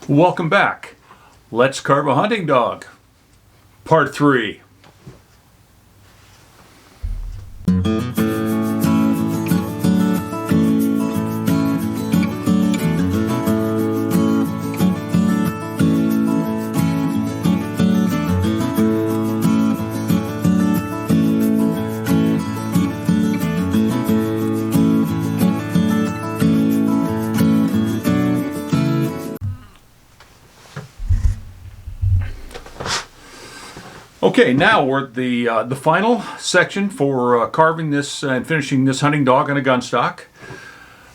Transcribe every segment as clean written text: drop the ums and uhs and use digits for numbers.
Welcome back. Let's carve a hunting dog. Part 3. Okay, now we're at the final section for carving this and finishing this hunting dog on a gun stock.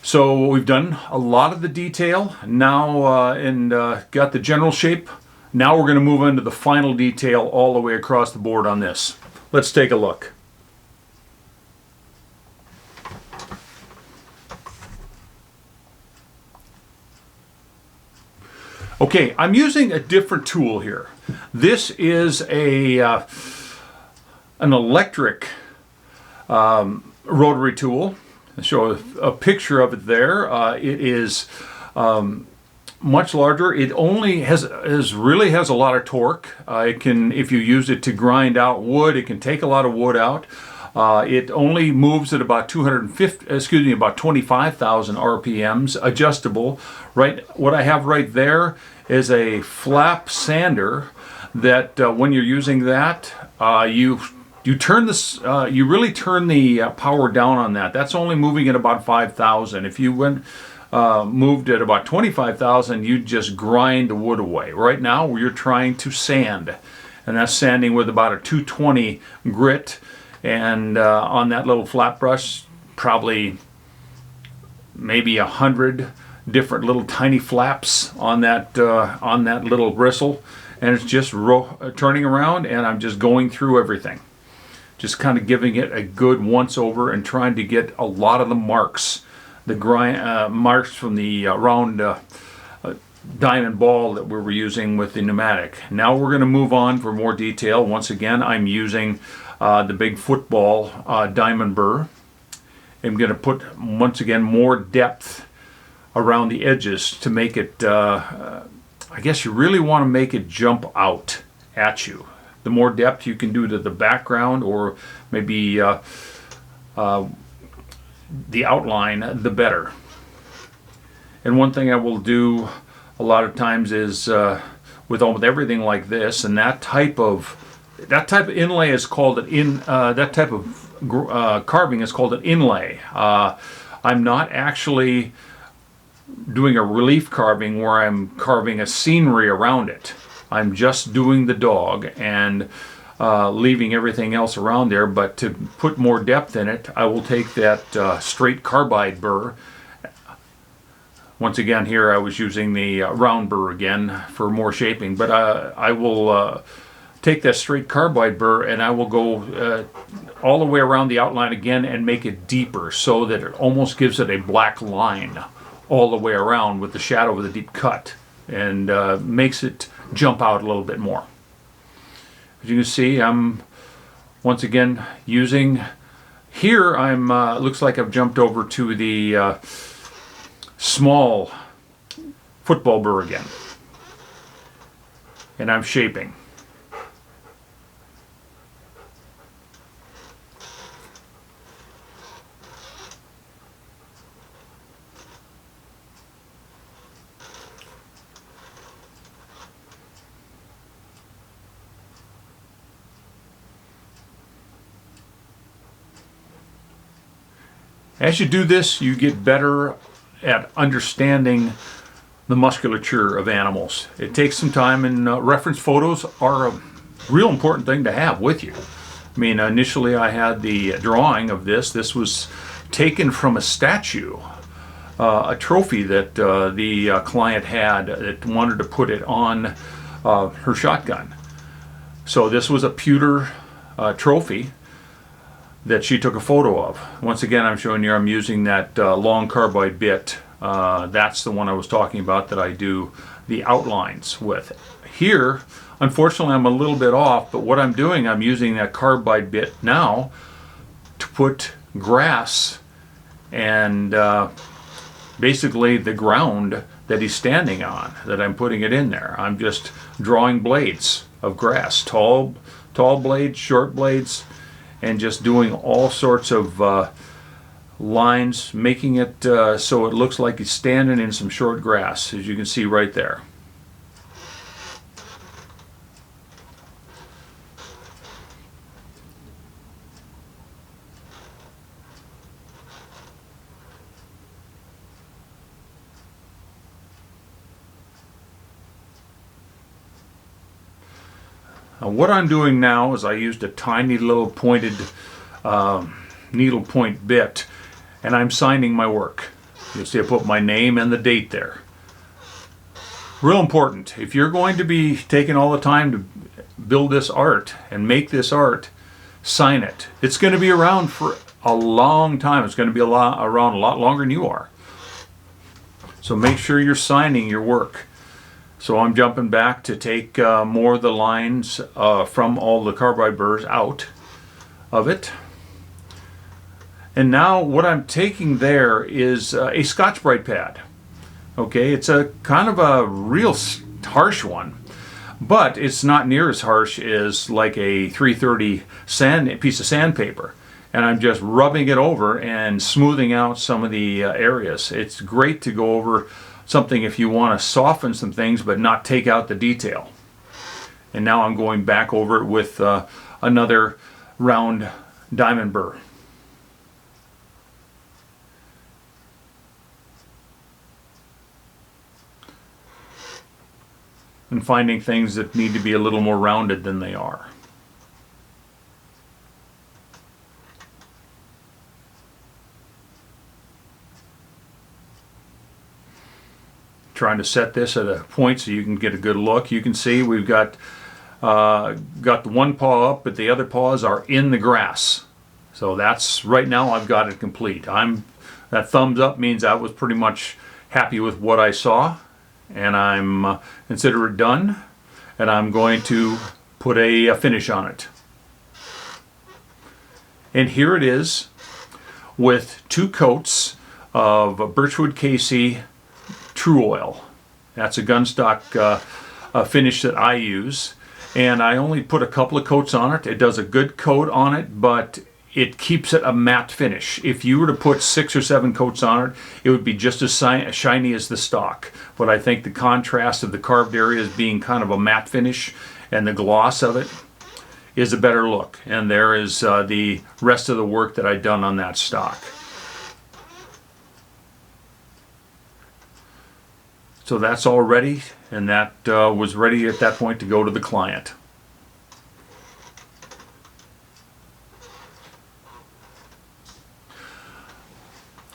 So we've done a lot of the detail now and got the general shape. Now we're going to move into the final detail all the way across the board on this. Let's take a look. Okay, I'm using a different tool here. This is an electric rotary tool. I'll show a picture of it there. It is much larger. It only really has a lot of torque. It can, if you use it to grind out wood, it can take a lot of wood out. It only moves at about 25,000 RPMs, adjustable. Right, what I have right there is a flap sander that when you're using that, you turn this, you really turn the power down on that. That's only moving at about 5,000. If you moved at about 25,000, you'd just grind the wood away. Right now, you're trying to sand, and that's sanding with about a 220 grit. And on that little flat brush, probably maybe 100 different little tiny flaps on that little bristle, and it's just turning around, and I'm just going through everything, just kind of giving it a good once over and trying to get a lot of the marks, the marks from the round diamond ball that we were using with the pneumatic. Now we're going to move on for more detail. Once again, I'm using the big football diamond burr. I'm going to put, once again, more depth around the edges to make it, I guess you really want to make it jump out at you. The more depth you can do to the background or maybe the outline, the better. And one thing I will do a lot of times is with everything like this, and that type of inlay is called that type of carving is called an inlay. I'm not actually doing a relief carving where I'm carving a scenery around it. I'm just doing the dog and leaving everything else around there, but to put more depth in it, I will take that straight carbide burr. Once again, here I was using the round burr again for more shaping, but I will take that straight carbide burr and I will go all the way around the outline again and make it deeper so that it almost gives it a black line all the way around with the shadow of the deep cut, and makes it jump out a little bit more. As you can see, I'm once again using, here I'm looks like I've jumped over to the small football burr again, and I'm shaping. As you do this, you get better at understanding the musculature of animals. It takes some time, and reference photos are a real important thing to have with you. I mean, initially I had the drawing of this. This was taken from a statue, a trophy that the client had that wanted to put it on her shotgun. So this was a pewter trophy that she took a photo of. Once again, I'm showing you I'm using that long carbide bit. That's the one I was talking about that I do the outlines with. Here, unfortunately, I'm a little bit off, but what I'm doing, I'm using that carbide bit now to put grass and basically the ground that he's standing on that I'm putting it in there. I'm just drawing blades of grass, tall blades, short blades, and just doing all sorts of lines, making it so it looks like he's standing in some short grass, as you can see right there. What I'm doing now is I used a tiny little pointed needle point bit, and I'm signing my work. You'll see I put my name and the date there. Real important, if you're going to be taking all the time to build this art and make this art, sign it. It's going to be around for a long time. It's going to be around a lot longer than you are. So make sure you're signing your work. So I'm jumping back to take more of the lines from all the carbide burrs out of it. And now what I'm taking there is a Scotch-Brite pad. Okay, it's a kind of a real harsh one, but it's not near as harsh as like a 330 piece of sandpaper. And I'm just rubbing it over and smoothing out some of the areas. It's great to go over something if you want to soften some things but not take out the detail. And now I'm going back over it with another round diamond burr. And finding things that need to be a little more rounded than they are. Trying to set this at a point so you can get a good look. You can see we've got the one paw up, but the other paws are in the grass. So that's, right now I've got it complete. That thumbs up means I was pretty much happy with what I saw, and I'm consider it done, and I'm going to put a finish on it. And here it is with 2 coats of Birchwood KC True Oil. That's a gunstock finish that I use, and I only put a couple of coats on it. It does a good coat on it, but it keeps it a matte finish. If you were to put 6 or 7 coats on it, it would be just as shiny as the stock. But I think the contrast of the carved areas being kind of a matte finish and the gloss of it is a better look. And there is the rest of the work that I've done on that stock. So that's all ready, and that was ready at that point to go to the client.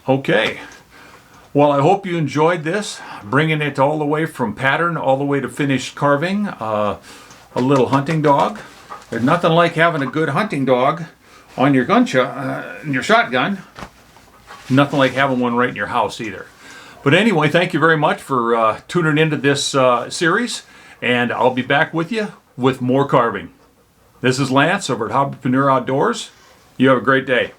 Okay, well, I hope you enjoyed this, bringing it all the way from pattern all the way to finished carving a little hunting dog. There's nothing like having a good hunting dog on your your shotgun. Nothing like having one right in your house either. But anyway, thank you very much for tuning into this series, and I'll be back with you with more carving. This is Lance over at Hobbypreneur Outdoors. You have a great day.